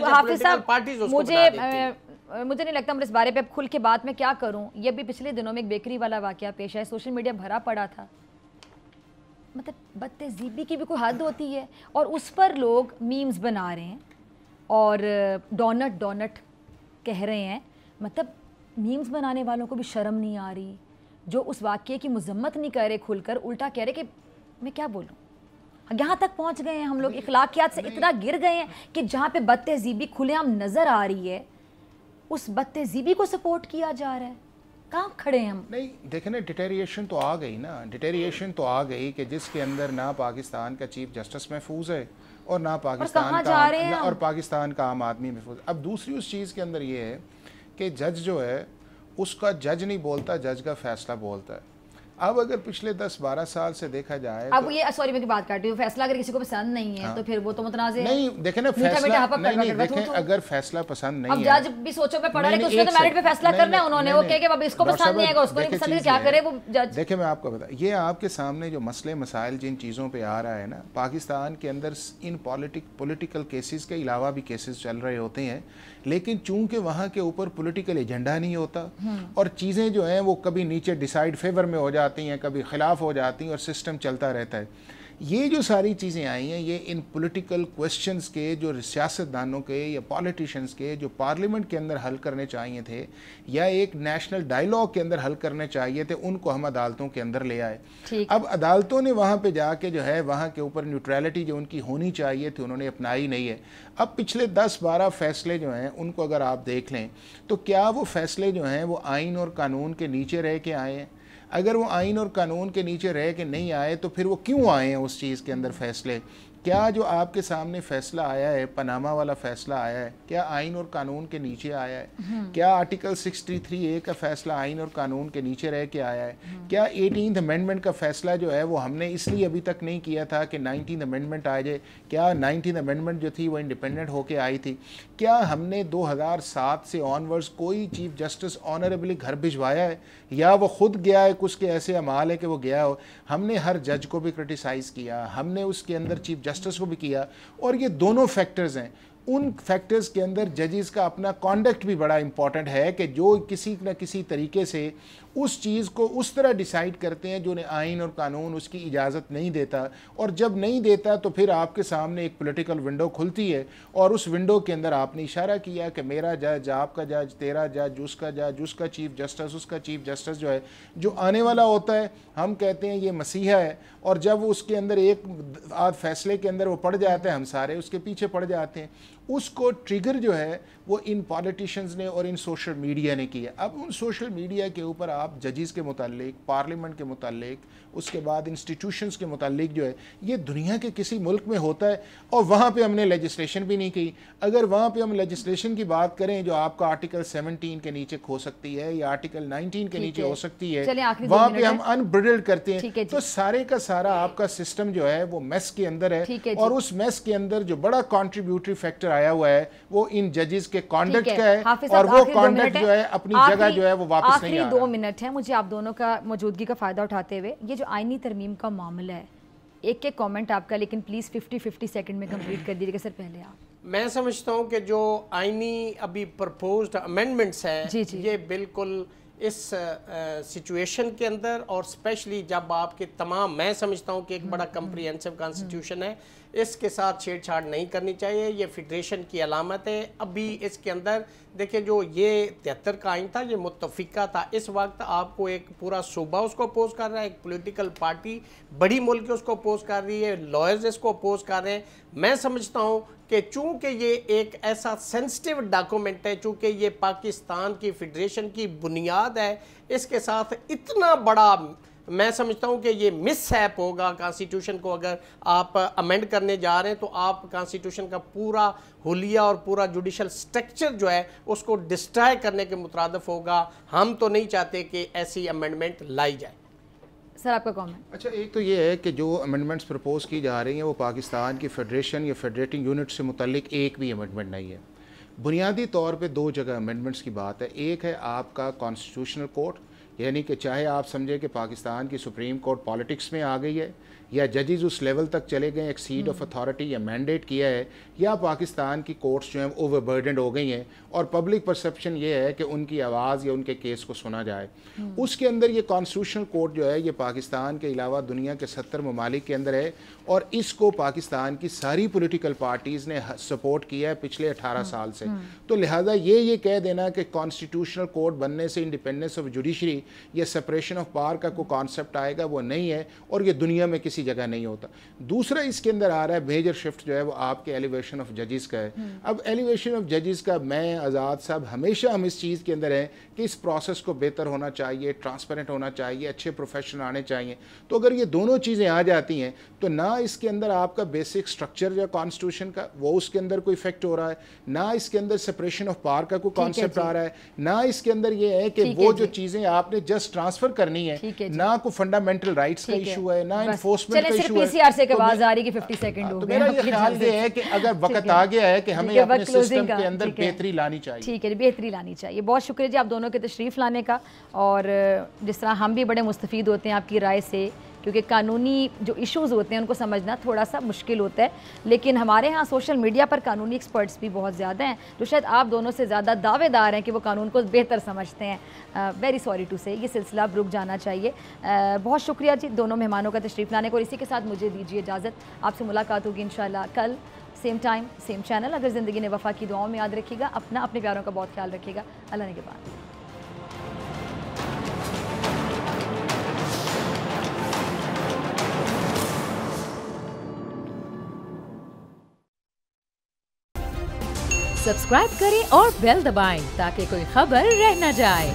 حافظ صاحب مجھے نہیں لگتا میں اس بارے پہ اب کھل کے بات میں کیا کروں. یہ بھی پچھلے دنوں میں ایک بیکری والا واقعہ پیش آیا, سوشل میڈیا بھرا پڑا تھا. مطلب بد تہذیبی کی بھی کوئی حد ہوتی ہے, اور اس پر لوگ میمز بنا رہے ہیں اور ڈونٹ کہہ رہے ہیں. مطلب میمز بنانے والوں کو بھی شرم نہیں آ رہی, جو اس واقعے کی مذمت نہیں کر رہے کھل کر, الٹا کہہ رہے کہ میں کیا بولوں. یہاں تک پہنچ گئے ہیں ہم لوگ, اخلاقیات سے اتنا گر گئے ہیں کہ جہاں پہ بد تہذیبی کھلے عام نظر آ رہی ہے اس بد تہذیبی کو سپورٹ کیا جا رہا ہے. کہاں کھڑے ہیں ہم؟ نہیں دیکھیں نا, ڈیٹیریشن تو آ گئی نا, ڈیٹیریشن تو آ گئی کہ جس کے اندر نہ پاکستان کا چیف جسٹس محفوظ ہے اور نہ پاکستان کا عام آدمی محفوظ. اب دوسری اس چیز کے اندر یہ ہے کہ جج جو ہے اس کا جج نہیں بولتا, جج کا فیصلہ بولتا ہے. اب اگر پچھلے 10-12 سال سے دیکھا جائے, اب یہ سوری میں کی بات کرتی ہوں, فیصلہ اگر کسی کو پسند نہیں ہے تو پھر وہ تو متنازع ہے. نہیں دیکھیں نا, فیصلہ نہیں دیکھیں, اگر فیصلہ پسند نہیں ہے, اب جج بھی سوچو میں پڑھا رہے کہ اس نے تو میرٹ پہ فیصلہ کرنا ہے, انہوں نے وہ کہے کہ اب اس کو پسند نہیں ہے گا, اس کو نہیں پسند ہے, کیا کرے وہ جج. دیکھیں میں آپ کو بتا, یہ آپ کے سامنے جو مسئلے مسائل جن چیزوں پہ آ رہا ہے نا, پاکستان کے اندر ان پولیٹیکل کیسز کے علاوہ بھی کیسز چل رہے ہوتے ہیں, لیکن چونکہ وہاں کے اوپر پولیٹیکل ایجنڈا نہیں ہوتا اور چیزیں جو ہیں وہ کبھی نیچے ڈیسائیڈ فیور میں ہو جاتی ہیں, کبھی خلاف ہو جاتی ہیں اور سسٹم چلتا رہتا ہے. یہ جو ساری چیزیں آئی ہیں یہ ان پولیٹیکل کویسچنز کے جو سیاستدانوں کے یا پالیٹیشنز کے جو پارلیمنٹ کے اندر حل کرنے چاہیے تھے یا ایک نیشنل ڈائیلاگ کے اندر حل کرنے چاہیے تھے, ان کو ہم عدالتوں کے اندر لے آئے. اب عدالتوں نے وہاں پہ جا کے جو ہے وہاں کے اوپر نیوٹرلٹی جو ان کی ہونی چاہیے تھی انہوں نے اپنائی نہیں ہے. اب پچھلے 10-12 فیصلے جو ہیں ان کو اگر آپ دیکھ لیں تو کیا وہ فیصلے جو ہیں وہ آئین اور قانون کے نیچے رہ کے آئے ہیں؟ اگر وہ آئین اور قانون کے نیچے رہ کے نہیں آئے تو پھر وہ کیوں آئے ہیں اس چیز کے اندر فیصلے؟ کیا جو آپ کے سامنے فیصلہ آیا ہے, پاناما والا فیصلہ آیا ہے, کیا آئین اور قانون کے نیچے آیا ہے؟ کیا آرٹیکل 63A کا فیصلہ آئین اور قانون کے نیچے رہ کے آیا ہے؟ کیا 18th امینڈمنٹ کا فیصلہ جو ہے وہ ہم نے اس لیے ابھی تک نہیں کیا تھا کہ 19th امینڈمنٹ آ جائے؟ کیا 19th امینڈمنٹ جو تھی وہ انڈیپینڈنٹ ہو کے آئی تھی؟ کیا ہم نے 2007 سے آنورڈز کوئی چیف جسٹس آنریبلی گھر بھجوایا ہے, یا وہ خود گیا ہے, کچھ کے ایسے اعمال ہے کہ وہ گیا ہو؟ ہم نے ہر جج کو بھی کرٹیسائز کیا, ہم نے اس کے اندر چیف جسٹس کو بھی کیا, اور یہ دونوں فیکٹرز ہیں. ان فیکٹرز کے اندر ججز کا اپنا کانڈکٹ بھی بڑا امپورٹنٹ ہے کہ جو کسی نہ کسی طریقے سے اس چیز کو اس طرح ڈیسائیڈ کرتے ہیں جو آئین اور قانون اس کی اجازت نہیں دیتا, اور جب نہیں دیتا تو پھر آپ کے سامنے ایک پولیٹیکل ونڈو کھلتی ہے, اور اس ونڈو کے اندر آپ نے اشارہ کیا کہ میرا جج, آپ کا جج, تیرا جج, اس کا جج, اس کا چیف جسٹس, اس کا چیف جسٹس جو ہے جو آنے والا ہوتا ہے ہم کہتے ہیں یہ مسیحا ہے, اور جب اس کے اندر ایک آدھ فیصلے کے اندر وہ پڑ جاتا ہے ہم سارے اس کے پیچھے پڑ جاتے ہیں. اس کو ٹریگر جو ہے وہ ان پالیٹیشنز نے اور ان سوشل میڈیا نے کیا. اب ان سوشل میڈیا کے اوپر آپ ججز کے متعلق, پارلیمنٹ کے متعلق, اس کے بعد انسٹیٹیوشنز کے متعلق جو ہے یہ دنیا کے کسی ملک میں ہوتا ہے, اور وہاں پہ ہم نے لیجسلیشن بھی نہیں کی. اگر وہاں پہ ہم لیجسلیشن کی بات کریں جو آپ کا آرٹیکل 17 کے نیچے کھو سکتی ہے یا آرٹیکل 19 کے نیچے ہو سکتی ہے, وہاں پہ ہم انبریڈلڈ کرتے ہیں, تو سارے کا سارا آپ کا سسٹم جو ہے وہ میس کے اندر ہے, اور اس میس کے اندر جو بڑا کنٹریبیوٹری فیکٹر آیا ہوا ہے وہ ان ججز کے کانڈکٹ کا ہے, اور وہ کانڈکٹ جو ہے اپنی جگہ جو ہے وہ واپس نہیں آ رہا. آخری 2 منٹ ہیں مجھے آپ دونوں کا موجودگی کا فائدہ اٹھاتے ہوئے, یہ جو آئینی ترمیم کا معاملہ ہے, ایک کامنٹ آپ کا, لیکن پلیز 50 سیکنڈ میں کمپلیٹ کر دیجیے گا. سر پہلے آپ. میں سمجھتا ہوں کہ جو آئینی ابھی پرپوزڈ امینڈمنٹس ہیں یہ بالکل اس سچویشن کے اندر, اور اسپیشلی جب آپ کے تمام, میں سمجھتا ہوں کہ ایک بڑا کمپریہنسو کانسٹیٹیوشن ہے, اس کے ساتھ چھیڑ چھاڑ نہیں کرنی چاہیے. یہ فیڈریشن کی علامت ہے. ابھی اس کے اندر دیکھیں جو یہ 73 کا آئین تھا یہ متفقہ تھا, اس وقت آپ کو ایک پورا صوبہ اس کو اپوز کر رہا ہے, ایک پولیٹیکل پارٹی بڑی ملک اس کو اپوز کر رہی ہے, لائرز اس کو اپوز کر رہے ہیں. میں سمجھتا ہوں کہ چونکہ یہ ایک ایسا سینسٹیو ڈاکومنٹ ہے, چونکہ یہ پاکستان کی فیڈریشن کی بنیاد ہے, اس کے ساتھ اتنا بڑا میں سمجھتا ہوں کہ یہ مس ہیپ ہوگا کانسٹیٹیوشن کو. اگر آپ امینڈ کرنے جا رہے ہیں تو آپ کانسٹیٹیوشن کا پورا حلیہ اور پورا جوڈیشل سٹرکچر جو ہے اس کو ڈسٹرائے کرنے کے مترادف ہوگا. ہم تو نہیں چاہتے کہ ایسی امینڈمنٹ لائی جائے. سر آپ کا کامنٹ. اچھا, ایک تو یہ ہے کہ جو امینڈمنٹس پرپوز کی جا رہی ہیں وہ پاکستان کی فیڈریشن یا فیڈریٹنگ یونٹ سے متعلق ایک بھی امینڈمنٹ نہیں ہے. بنیادی طور پہ 2 جگہ امینڈمنٹس کی بات ہے. ایک ہے آپ کا کانسٹیٹیوشنل کورٹ, یعنی کہ چاہے آپ سمجھیں کہ پاکستان کی سپریم کورٹ پالیٹکس میں آ گئی ہے یا ججز اس لیول تک چلے گئے ایک سیٹ آف اتھارٹی یا مینڈیٹ کیا ہے, یا پاکستان کی کورٹس جو ہیں اوور برڈنڈ ہو گئی ہیں اور پبلک پرسپشن یہ ہے کہ ان کی آواز یا ان کے کیس کو سنا جائے. اس کے اندر یہ کانسٹیٹیوشنل کورٹ جو ہے یہ پاکستان کے علاوہ دنیا کے 70 ممالک کے اندر ہے, اور اس کو پاکستان کی ساری پولیٹیکل پارٹیز نے سپورٹ کیا ہے پچھلے 18 سال سے. تو لہٰذا یہ کہہ دینا کہ کانسٹیٹیوشنل کورٹ بننے سے انڈیپینڈنس آف جوڈیشری یا سپریشن آف پاور کا کوئی کانسیپٹ آئے گا, وہ نہیں ہے, اور یہ دنیا میں کسی جگہ نہیں ہوتا. دوسرا اس کے اندر آ رہا ہے میجر شفٹ جو ہے وہ آپ کے ایلیویشن آف ججز کا ہے. اب ایلیویشن آف ججز کا میں آزاد صاحب ہمیشہ ہم اس چیز کے اندر ہیں کہ اس پروسیس کو بہتر ہونا چاہیے, ٹرانسپیرنٹ ہونا چاہیے, اچھے پروفیشن آنے چاہیے. تو اگر یہ دونوں چیزیں آ جاتی ہیں تو نہ اس کے اندر آپ کا بیسک سٹرکچر جو کانسٹیٹیوشن کا وہ اس کے اندر کوئی افیکٹ ہو رہا ہے, نہ اس کے اندر سپریشن آف پاور کا کوئی کانسیپٹ آ رہا ہے, نہ اس کے اندر یہ ہے کہ وہ جو چیزیں آپ نے جسٹ ٹرانسفر کرنی ہے, نہ کوئی فنڈامنٹل رائٹس کا ایشو ہے, نہ انفورسمنٹ کا ایشو ہے. کے آواز آ رہی کہ 50 سیکنڈ ہو گئے. میرا یہ خیال یہ ہے کہ اگر وقت آ گیا ہے کہ ہمیں اپنے سسٹم کے اندر بہتری لانی چاہیے. ٹھیک ہے, بہتری لانی چاہیے. بہت شکریہ جی آپ دونوں کے تشریف لانے کا, اور جس طرح ہم بھی بڑے مستفید ہوتے ہیں آپ کی رائے سے, کیونکہ قانونی جو ایشوز ہوتے ہیں ان کو سمجھنا تھوڑا سا مشکل ہوتا ہے, لیکن ہمارے ہاں سوشل میڈیا پر قانونی ایکسپرٹس بھی بہت زیادہ ہیں جو شاید آپ دونوں سے زیادہ دعوے دار ہیں کہ وہ قانون کو بہتر سمجھتے ہیں. ویری سوری ٹو سے یہ سلسلہ اب رک جانا چاہیے. بہت شکریہ جی دونوں مہمانوں کا تشریف لانے کو, اور اسی کے ساتھ مجھے دیجیے اجازت. آپ سے ملاقات ہوگی انشاءاللہ کل, سیم ٹائم سیم چینل. اگر زندگی نے وفا کی دعاؤں میں یاد رکھیے گا, اپنے پیاروں کا بہت خیال رکھیے گا. اللہ نگہبان. سبسکرائب کریں اور بیل دبائیں تاکہ کوئی خبر رہ نہ جائے.